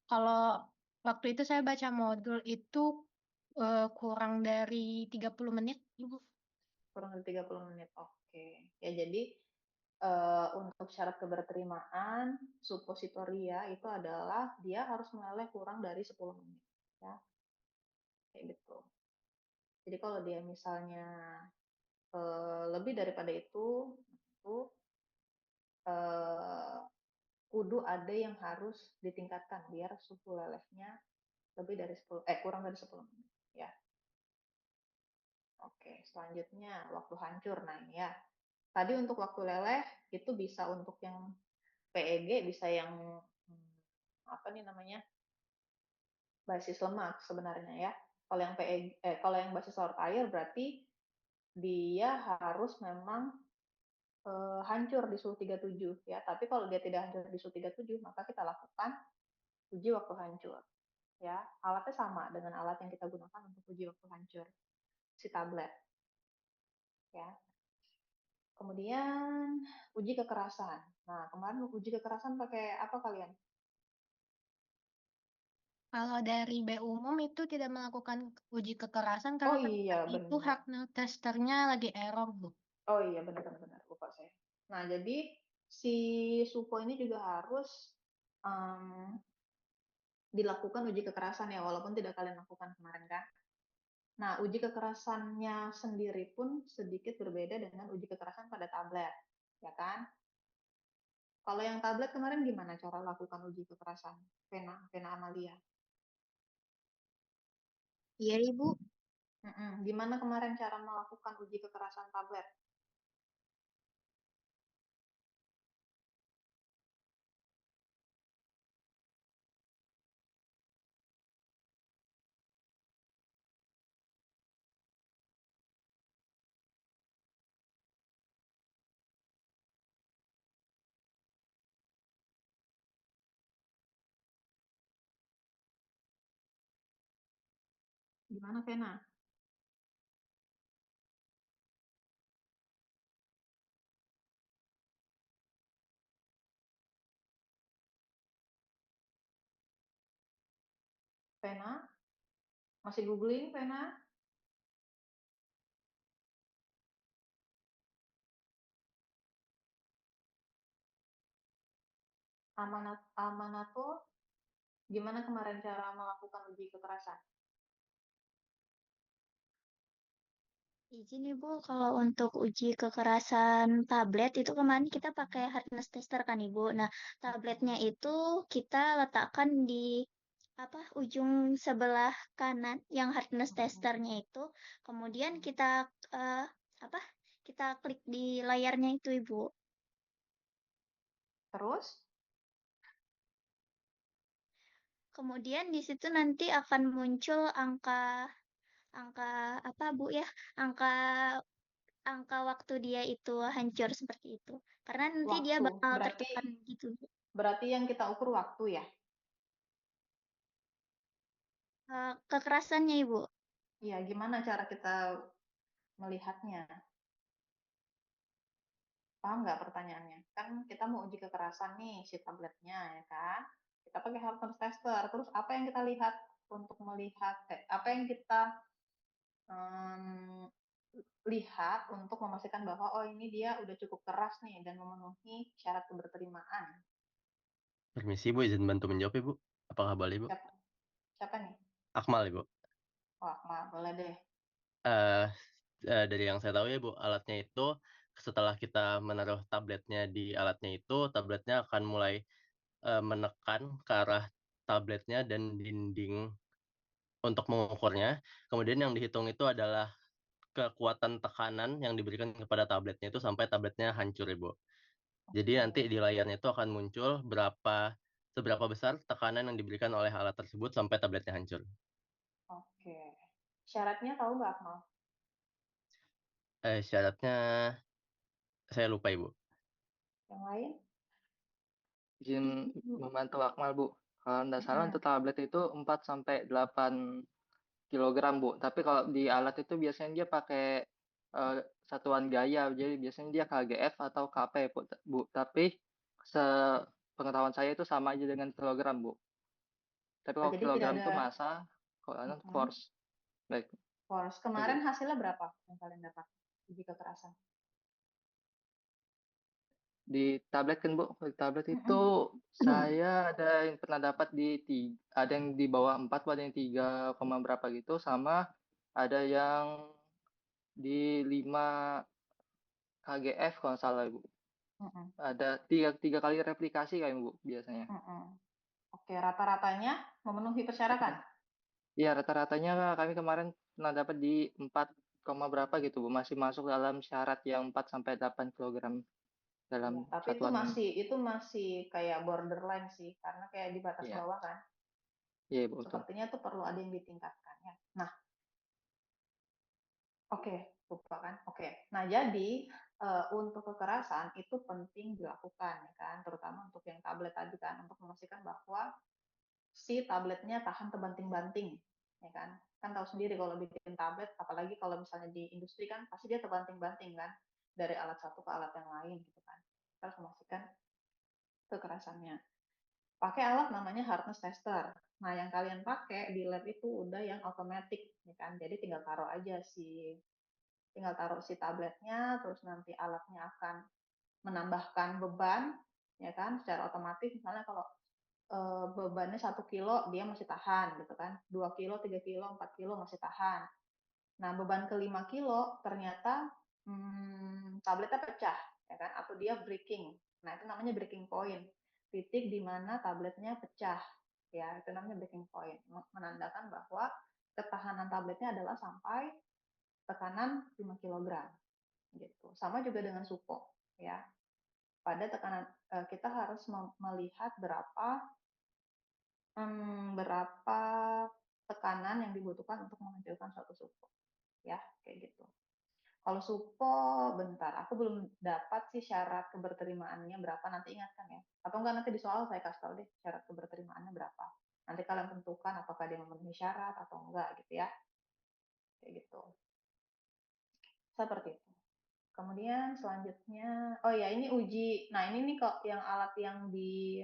kalau waktu itu saya baca modul itu kurang dari 30 menit, Ibu. Kurang dari 30 menit. Oke. Ya, jadi untuk syarat keberterimaan suppositoria itu adalah dia harus meleleh kurang dari 10 menit. Ya. Kayak gitu. Jadi kalau dia misalnya lebih daripada itu kudu ada yang harus ditingkatkan biar suhu lelehnya kurang dari 10 menit ya. Oke, selanjutnya waktu hancur. Nah, ini ya. Tadi untuk waktu leleh itu bisa untuk yang PEG, bisa yang apa nih namanya? Basis lemak sebenarnya ya. Kalau yang PEG kalau yang basis larut air berarti dia harus memang hancur di suhu 37 ya. Tapi kalau dia tidak hancur di suhu 37, maka kita lakukan uji waktu hancur. Ya, alatnya sama dengan alat yang kita gunakan untuk uji waktu hancur, si tablet. Ya. Kemudian uji kekerasan. Nah, kemarin uji kekerasan pakai apa kalian? Kalau dari B umum itu tidak melakukan uji kekerasan Oh karena iya, itu benar. Hacknell testernya lagi error, Bu. Oh iya, benar-benar lupa saya. Nah, jadi si Supo ini juga harus dilakukan uji kekerasan ya, walaupun tidak kalian lakukan kemarin kan. Nah, uji kekerasannya sendiri pun sedikit berbeda dengan uji kekerasan pada tablet, ya kan? Kalau yang tablet kemarin gimana cara lakukan uji kekerasan? Vena Amalia. Iya, Ibu. Gimana kemarin cara melakukan uji kekerasan tablet? Gimana, Vena? Vena? Masih googling, Vena? Amanato, gimana kemarin cara melakukan uji kekerasan? Izin Ibu, kalau untuk uji kekerasan tablet itu kemarin kita pakai hardness tester kan Ibu. Nah, tabletnya itu kita letakkan di ujung sebelah kanan yang hardness testernya itu. Kemudian kita kita klik di layarnya itu Ibu. Terus? Kemudian di situ nanti akan muncul angka apa Bu ya? Angka waktu dia itu hancur seperti itu. Karena nanti dia Waktu. bakal tertekan gitu. Berarti yang kita ukur waktu ya? Kekerasannya Ibu. Iya, gimana cara kita melihatnya? Paham nggak pertanyaannya? Kan kita mau uji kekerasan nih si tabletnya ya kan? Kita pakai hardness tester. Terus apa yang kita lihat untuk melihat apa yang kita lihat untuk memastikan bahwa oh ini dia udah cukup keras nih dan memenuhi syarat keberterimaan. Permisi Bu, izin bantu menjawab Ibu. Apakah boleh Bu? Siapa nih? Akmal Ibu. Oh, Akmal, boleh deh. Dari yang saya tahu ya Bu, alatnya itu setelah kita menaruh tabletnya di alatnya itu, tabletnya akan mulai menekan ke arah tabletnya dan dinding untuk mengukurnya. Kemudian yang dihitung itu adalah kekuatan tekanan yang diberikan kepada tabletnya itu sampai tabletnya hancur Ibu. Jadi nanti di layarnya itu akan muncul seberapa besar tekanan yang diberikan oleh alat tersebut sampai tabletnya hancur. Oke. Syaratnya tahu nggak, Akmal? Syaratnya saya lupa Ibu. Yang lain? Izin membantu Akmal, Bu. Kalau nggak salah untuk tablet itu 4-8 kilogram, Bu. Tapi kalau di alat itu biasanya dia pakai satuan gaya, jadi biasanya dia KGF atau KP, Bu. Tapi sepengetahuan saya itu sama aja dengan kilogram, Bu. Tapi kalau Jadi kilogram tidak itu ada massa, kalau force. Baik. force. Kemarin hasilnya berapa yang kalian dapat uji kekerasan? Di tablet kan Bu, di tablet itu saya ada yang pernah dapat ada yang di bawah 4, ada yang 3, berapa gitu, sama ada yang di 5 KGF kalau nggak salah Bu. Ada 3 kali replikasi kayak Bu biasanya. Oke, rata-ratanya memenuhi persyaratan? Iya, rata-ratanya kami kemarin pernah dapat di 4, berapa gitu Bu, masih masuk dalam syarat yang 4-8 kilogram dalam Tapi satuan. itu masih kayak borderline sih, karena kayak di batas bawah kan. Iya, betul. Sepertinya tuh perlu ada yang ditingkatkan ya. Nah, lupa kan? Nah jadi untuk kekerasan itu penting dilakukan ya kan, terutama untuk yang tablet tadi kan, untuk memastikan bahwa si tabletnya tahan terbanting-banting, ya kan? Kan tahu sendiri kalau bikin tablet, apalagi kalau misalnya di industri kan, pasti dia terbanting-banting kan, dari alat satu ke alat yang lain gitu kan. Kita harus memastikan kekerasannya. Pakai alat namanya hardness tester. Nah, yang kalian pakai di lab itu udah yang otomatis, ya kan? Jadi tinggal taruh si tabletnya, terus nanti alatnya akan menambahkan beban, ya kan? Secara otomatis, misalnya kalau bebannya 1 kilo, dia masih tahan, gitu kan? 2 kilo, 3 kilo, 4 kilo masih tahan. Nah, beban ke 5 kilo ternyata tabletnya pecah, ya kan? Atau dia breaking. Nah, itu namanya breaking point. Titik di mana tabletnya pecah, ya itu namanya breaking point. Menandakan bahwa ketahanan tabletnya adalah sampai tekanan 5 kg, gitu. Sama juga dengan supo, ya. Pada tekanan kita harus melihat berapa tekanan yang dibutuhkan untuk menghasilkan suatu supo, ya kayak gitu. Kalau supo, bentar, aku belum dapat sih syarat keberterimaannya berapa, nanti ingatkan ya. Atau enggak nanti di soal saya kasih tahu deh syarat keberterimaannya berapa. Nanti kalian tentukan apakah dia memenuhi syarat atau enggak gitu ya. Kayak gitu. Seperti itu. Kemudian selanjutnya, oh ya ini uji, nah ini nih kok yang alat yang di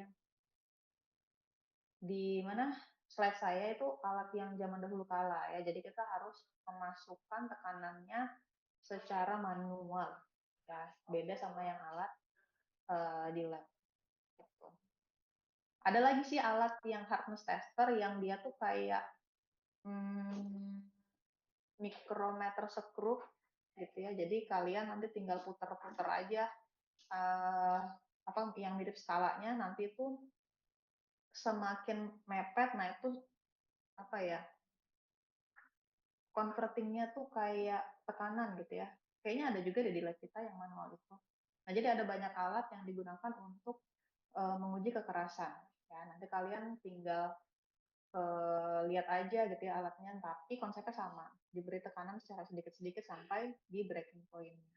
mana slide saya itu alat yang zaman dahulu kala ya. Jadi kita harus memasukkan tekanannya secara manual ya, beda sama yang alat di lab gitu. Ada lagi sih alat yang hardness tester yang dia tuh kayak micrometer screw gitu ya. Jadi kalian nanti tinggal puter-puter aja apa yang mirip skalanya, nanti itu semakin mepet, nah itu apa ya, convertingnya tuh kayak tekanan gitu ya. Kayaknya ada juga di lab kita yang manual itu. Nah, jadi ada banyak alat yang digunakan untuk menguji kekerasan. Ya, nanti kalian tinggal lihat aja gitu ya alatnya, tapi konsepnya sama. Diberi tekanan secara sedikit-sedikit sampai di breaking point-nya.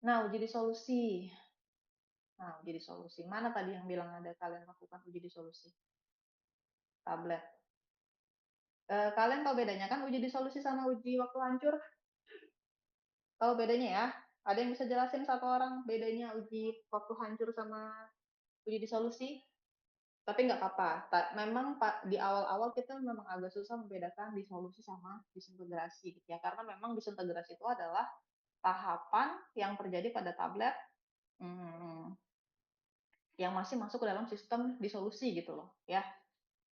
Nah, uji disolusi. Nah, uji disolusi. Mana tadi yang bilang ada kalian lakukan uji disolusi? Tablet. Kalian tahu bedanya kan uji disolusi sama uji waktu hancur? Tahu bedanya ya? Ada yang bisa jelasin satu orang bedanya uji waktu hancur sama uji disolusi? Tapi nggak apa-apa. Memang di awal-awal kita memang agak susah membedakan disolusi sama disintegrasi gitu ya. Karena memang disintegrasi itu adalah tahapan yang terjadi pada tablet yang masih masuk ke dalam sistem disolusi gitu loh ya.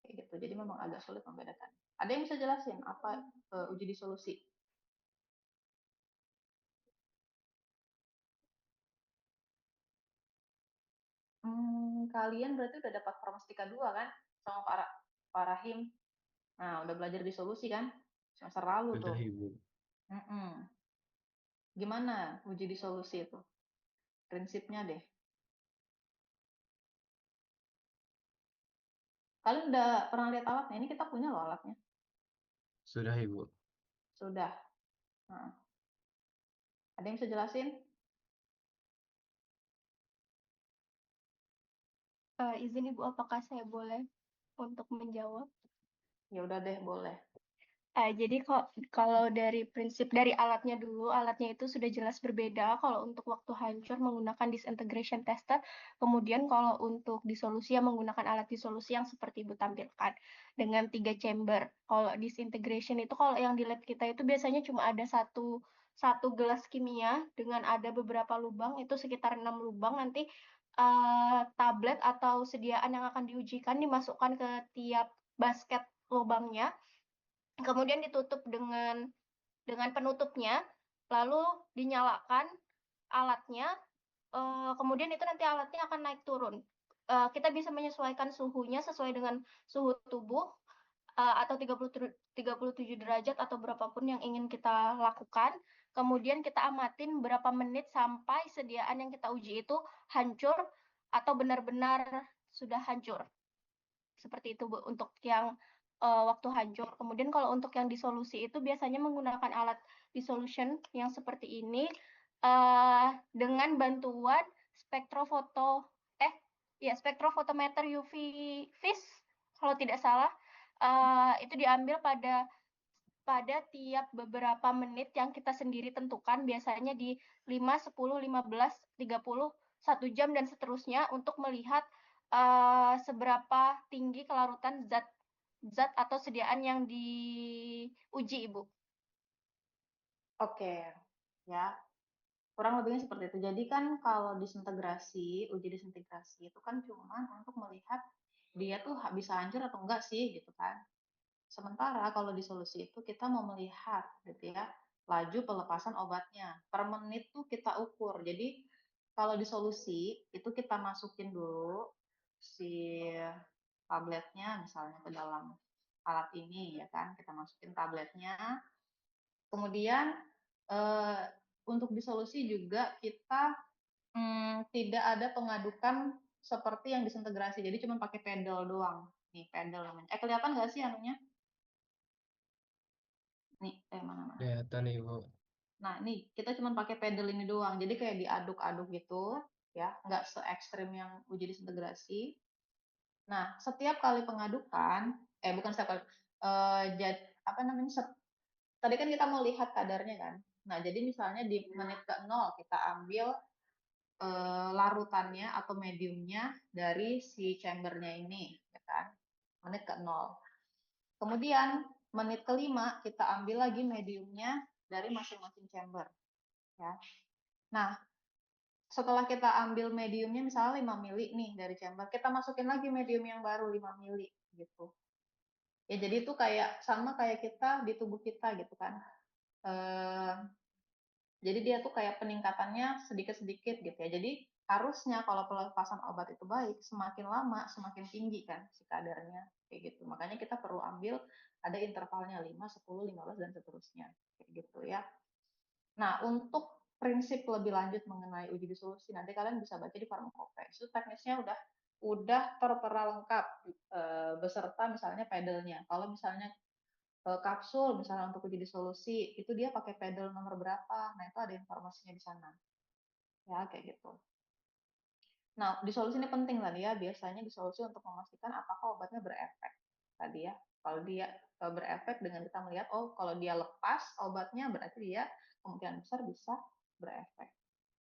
Kayak gitu. Jadi memang agak sulit membedakan. Ada yang bisa jelasin apa uji disolusi? Kalian berarti udah dapat Formastika 2 kan? Sama Pak Rahim. Nah, udah belajar disolusi kan? Semester lalu tuh. Sudah, Ibu. Gimana uji disolusi itu? Prinsipnya deh. Kalian udah pernah lihat alatnya? Ini kita punya loh alatnya. Sudah, Ibu. Sudah. Nah. Ada yang bisa jelasin? Izin Ibu, apakah saya boleh untuk menjawab? Ya udah deh, boleh. Jadi kalau dari prinsip dari alatnya dulu, alatnya itu sudah jelas berbeda. Kalau untuk waktu hancur menggunakan disintegration tester, kemudian kalau untuk disolusi menggunakan alat disolusi yang seperti Ibu tampilkan dengan 3 chamber. Kalau disintegration itu kalau yang di lab kita itu biasanya cuma ada satu gelas kimia dengan ada beberapa lubang, itu sekitar 6 lubang. Nanti tablet atau sediaan yang akan diujikan dimasukkan ke tiap basket lubangnya. Kemudian ditutup dengan penutupnya, lalu dinyalakan alatnya, kemudian itu nanti alatnya akan naik turun. Kita bisa menyesuaikan suhunya sesuai dengan suhu tubuh, atau 37 derajat atau berapapun yang ingin kita lakukan. Kemudian kita amatin berapa menit sampai sediaan yang kita uji itu hancur atau benar-benar sudah hancur. Seperti itu, Bu, untuk yang waktu hancur. Kemudian kalau untuk yang disolusi itu biasanya menggunakan alat dissolution yang seperti ini dengan bantuan spektrofotometer UV vis kalau tidak salah. Itu diambil pada tiap beberapa menit yang kita sendiri tentukan, biasanya di 5, 10, 15, 30, 1 jam dan seterusnya untuk melihat seberapa tinggi kelarutan zat atau sediaan yang diuji, Ibu. Oke, ya. Kurang lebihnya seperti itu. Jadi kan kalau disintegrasi, uji disintegrasi itu kan cuma untuk melihat dia tuh bisa hancur atau enggak sih gitu kan. Sementara kalau disolusi itu kita mau melihat gitu ya, laju pelepasan obatnya. Per menit tuh kita ukur. Jadi kalau disolusi itu kita masukin dulu si tabletnya misalnya ke dalam alat ini ya kan, kita masukin tabletnya. Kemudian untuk disolusi juga kita tidak ada pengadukan seperti yang disintegrasi. Jadi cuma pakai pedal doang. Nih pedal namanya. Kelihatan nggak sih anunya? Nih, mana? Kelihatan, Ibu. Nah, nih kita cuma pakai pedal ini doang. Jadi kayak diaduk-aduk gitu, ya, nggak se ekstrim yang uji disintegrasi. Nah, setiap kali pengadukan, bukan setiap kali, apa namanya? Tadi kan kita mau lihat kadarnya kan. Nah, jadi misalnya di menit ke-0 kita ambil larutannya atau mediumnya dari si chambernya ini, ya kan? Menit ke-0. Kemudian menit ke-5 kita ambil lagi mediumnya dari masing-masing chamber, ya. Nah, setelah kita ambil mediumnya misalnya 5 mili nih dari chamber, kita masukin lagi medium yang baru 5 mili gitu. Ya jadi itu kayak sama kayak kita di tubuh kita gitu kan. Jadi dia tuh kayak peningkatannya sedikit-sedikit gitu ya. Jadi harusnya kalau pelepasan obat itu baik, semakin lama semakin tinggi kan si kadarnya kayak gitu. Makanya kita perlu ambil ada intervalnya 5, 10, 15 dan seterusnya kayak gitu ya. Nah, untuk prinsip lebih lanjut mengenai uji disolusi nanti kalian bisa baca di Pharmacopeia. Itu teknisnya udah tertera lengkap beserta misalnya pedalnya. Kalau misalnya kapsul misalnya untuk uji disolusi itu dia pakai pedal nomor berapa, nah itu ada informasinya di sana ya kayak gitu. Nah disolusi ini penting tadi ya, biasanya disolusi untuk memastikan apakah obatnya berefek tadi ya. Kalau dia berefek dengan kita melihat oh kalau dia lepas obatnya berarti dia kemungkinan besar bisa berefek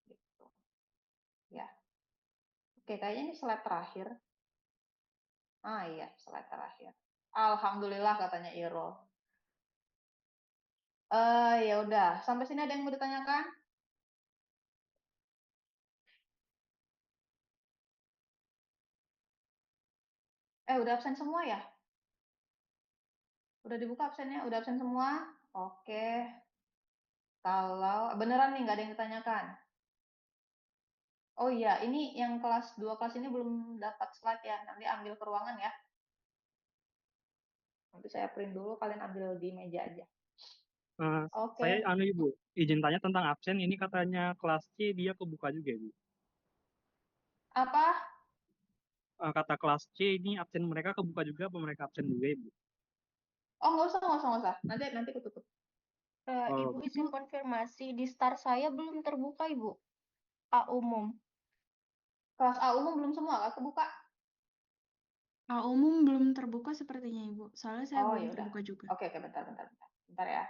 gitu ya. Oke, kayaknya ini slide terakhir. Ah iya, slide terakhir. Alhamdulillah katanya Irul. Ya udah, sampai sini ada yang mau ditanyakan? Udah absen semua ya? Udah dibuka absennya? Udah absen semua? Oke. Kalau beneran nih nggak ada yang ditanyakan. Oh iya, ini yang kelas 2 kelas ini belum dapat slide ya. Nanti ambil ke ruangan ya. Nanti saya print dulu, kalian ambil di meja aja. Oke. Saya Ibu, izin tanya tentang absen. Ini katanya kelas C dia kebuka juga, Ibu. Apa? Kata kelas C ini absen mereka kebuka juga apa mereka absen juga, Ibu? Oh, nggak usah. Nanti kututup. Ibu izin konfirmasi, di STAR saya belum terbuka, Ibu. A umum. Kelas A umum belum semua nggak kebuka? A umum belum terbuka sepertinya Ibu. Soalnya saya Oh, belum ya udah. terbuka juga. Oke, bentar. Bentar ya.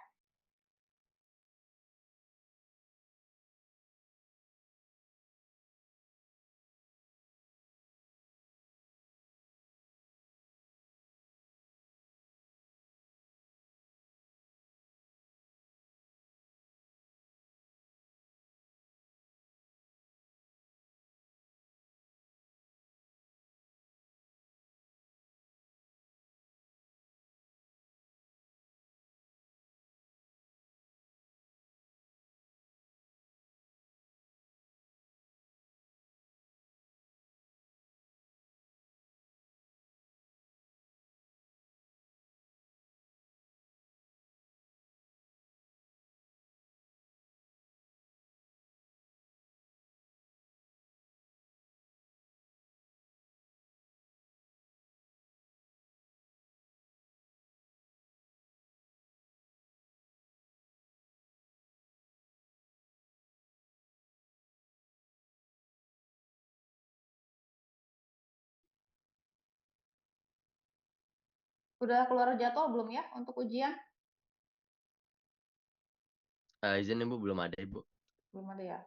Udah keluar jadwal belum ya untuk ujian? Izin Ibu, belum ada Ibu. Belum ada ya?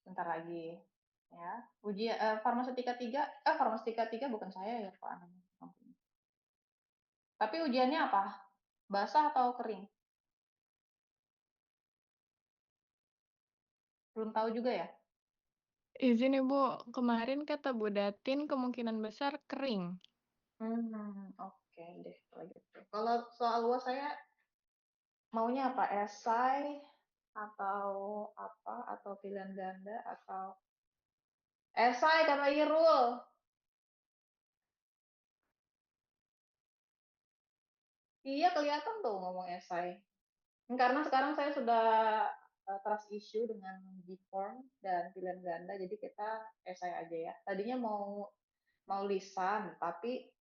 Bentar lagi. Ya. Ujian Farmaseutika 3, Farmaseutika 3 bukan saya ya, Pak. Tapi ujiannya apa? Basah atau kering? Belum tahu juga ya? Izin Ibu, kemarin kata Bu Datin kemungkinan besar kering. Oke deh kalau gitu. Kalau soal UAS saya maunya apa? Esai atau apa? Atau pilihan ganda atau esai kata Irul. Iya kelihatan tuh ngomong esai. Karena sekarang saya sudah trust issue dengan G-form dan pilihan ganda, jadi kita esai aja ya. Tadinya mau lisan, tapi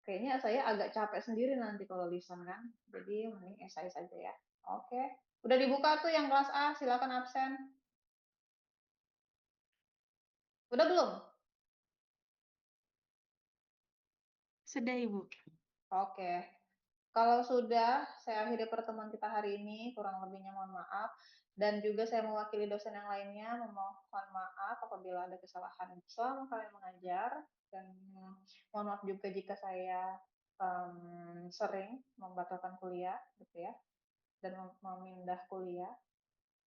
kayaknya saya agak capek sendiri nanti kalau lisan kan. Jadi mending esai saja ya. Oke. Udah dibuka tuh yang kelas A, silakan absen. Udah belum? Sudah Ibu. Oke. Kalau sudah, saya akhiri pertemuan kita hari ini. Kurang lebihnya mohon maaf. Dan juga saya mewakili dosen yang lainnya memohon maaf apabila ada kesalahan selama kalian mengajar. Dan mohon maaf juga jika saya sering membatalkan kuliah, gitu ya. Dan memindah kuliah.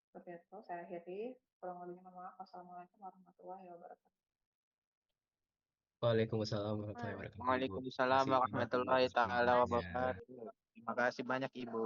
Seperti itu, saya akhiri. Kurang lebihnya mohon maaf. Wassalamualaikum warahmatullahi wabarakatuh. Waalaikumsalam warahmatullahi wabarakatuh, Ibu. Waalaikumsalam Terima kasih, Ibu. warahmatullahi taala Semuanya. wabarakatuh. Terima kasih banyak Ibu.